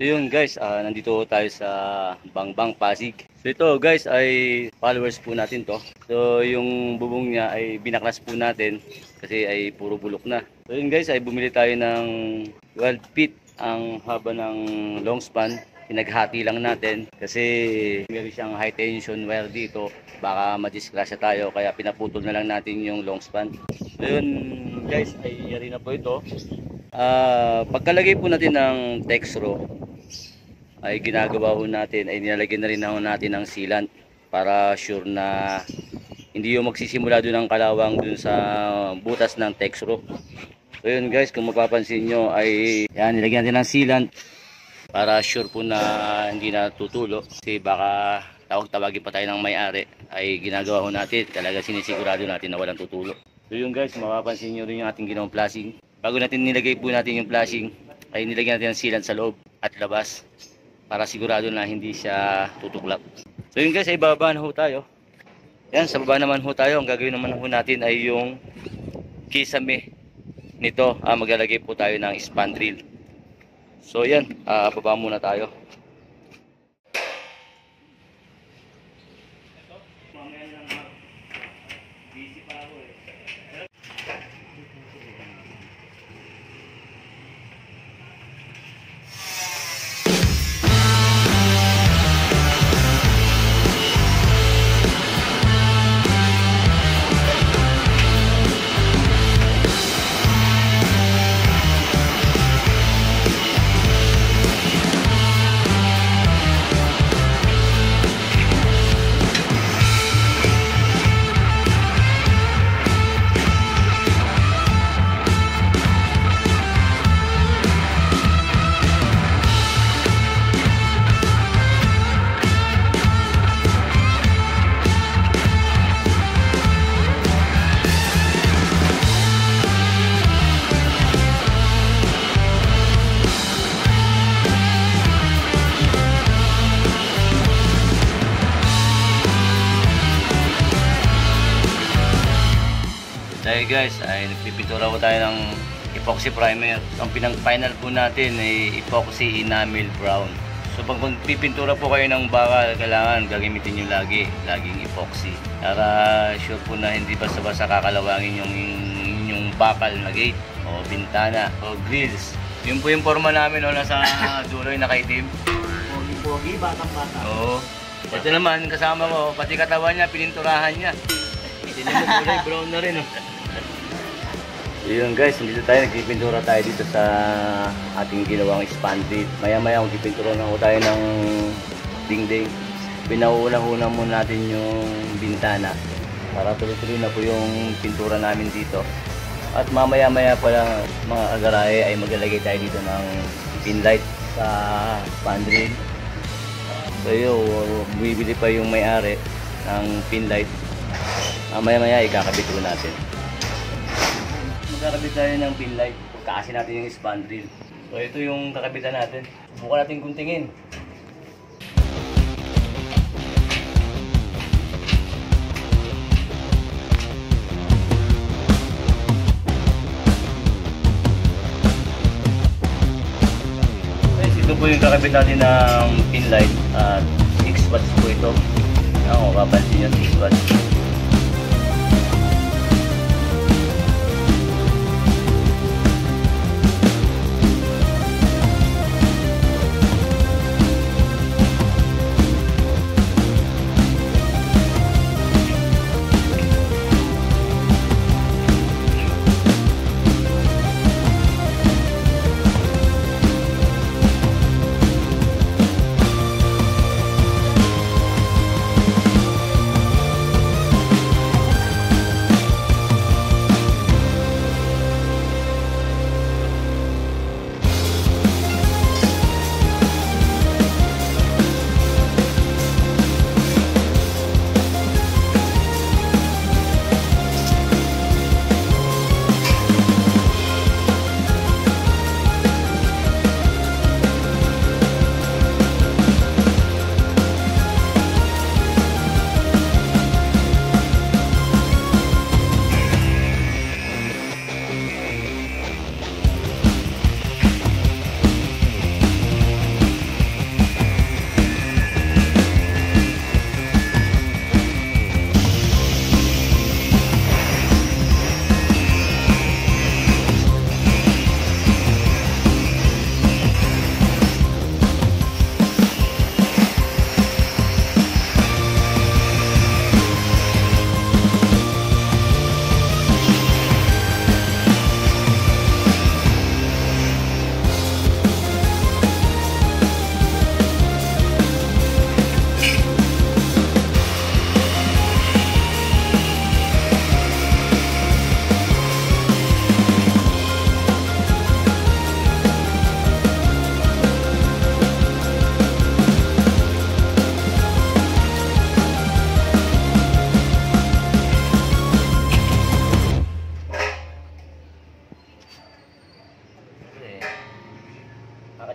So yun guys, nandito tayo sa Bangbang Pasig. So ito guys ay followers po natin to. So yung bubong niya ay binaklas po natin kasi ay puro bulok na. So yun guys ay bumili tayo ng 12 feet ang haba ng long span. Pinaghati lang natin kasi meron siyang high tension wire dito. Baka madisgrasya tayo kaya pinaputol na lang natin yung long span. So yun guys ay yari na po ito. Pagkalagay po natin ng Texro ay ginagawa ho natin ay nilalagyan na rin natin ng sealant para sure na hindi yung magsisimula doon ng kalawang doon sa butas ng Texro. So yun guys, kung mapapansin nyo ay yan, nilagyan natin ng sealant para sure po na hindi na tutulo kasi baka tawagin pa tayo ng may-ari. Ay ginagawa ho natin, talaga sinisigurado natin na walang tutulo. So yun guys, mapapansin nyo rin yung ating ginawang flashing. Bago natin nilagay po natin yung flashing ay nilagyan natin ng sealant sa loob at labas para sigurado na hindi siya tutuklap. So yun guys, ay bababa na ho tayo. Yan, sa baba naman ho tayo. Ang gagawin naman ho natin ay yung kisame nito. Maglalagay po tayo ng span drill. So yan, baba muna tayo. Dahil guys ay nagpipintura po tayo ng epoxy primer. Ang pinang-final po natin ay epoxy enamel brown. So pag magpipintura po kayo ng bakal, kailangan gagamitin nyo laging epoxy para sure po na hindi basta-basta kakalawangin yung bakal na gate o bintana o grills. Yun po yung forma namin nasa dulo yung nakaitim. Pogi-pogi, batang-bata. Oo. Ito naman kasama ko, pati katawan niya pininturahan niya. Hindi mo kulay brown na rin. Yun guys, dito tayo, nagpipintura tayo dito sa ating ginawang span drill. Maya-maya magpipintura na tayo ng dingding. Pinauuna-una muna natin yung bintana para tuloy-tuloy na po yung pintura namin dito. At mamaya-maya pa lang mga kagarahe ay maglalagay tayo dito ng pin light sa span drill. So yun, bibili pa yung may-ari ng pin light. Maya-maya ikakabit ko natin. Magkakabit tayo ng pin light. Pagkaasin natin yung span drill. So ito yung kakabitan natin. Subukan natin guntingin. Guys, ito po yung kakabit natin ng pin light. 6 watts po ito. Kung kapansin nyo, 6 watts.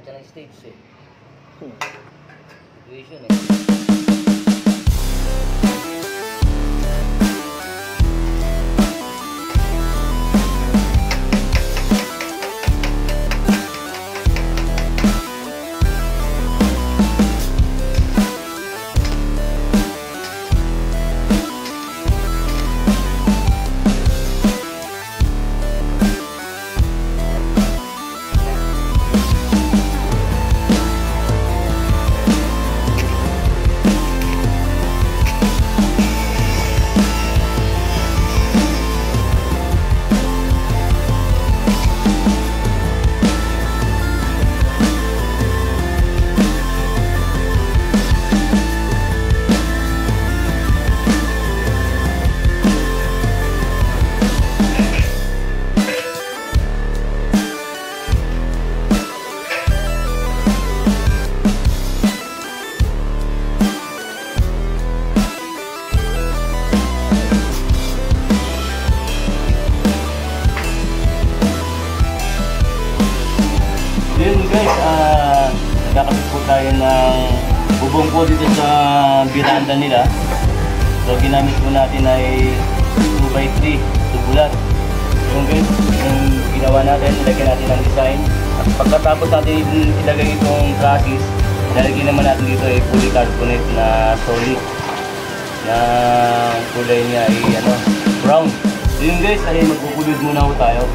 siya ng stage eh. Hmm. Situation eh. Yun guys, nagkakabit po tayo ng bubong po dito sa biranda nila. So ginamit po natin ay 2x3 tubulat. Yun guys, yung ginawa natin, ilagyan natin ng design. At pagkatapos natin ilagay itong trusses, ilalagay naman natin dito ay polycarbonate na solid. Na kulay niya ay brown. So yun guys, ay magpupulod muna po tayo.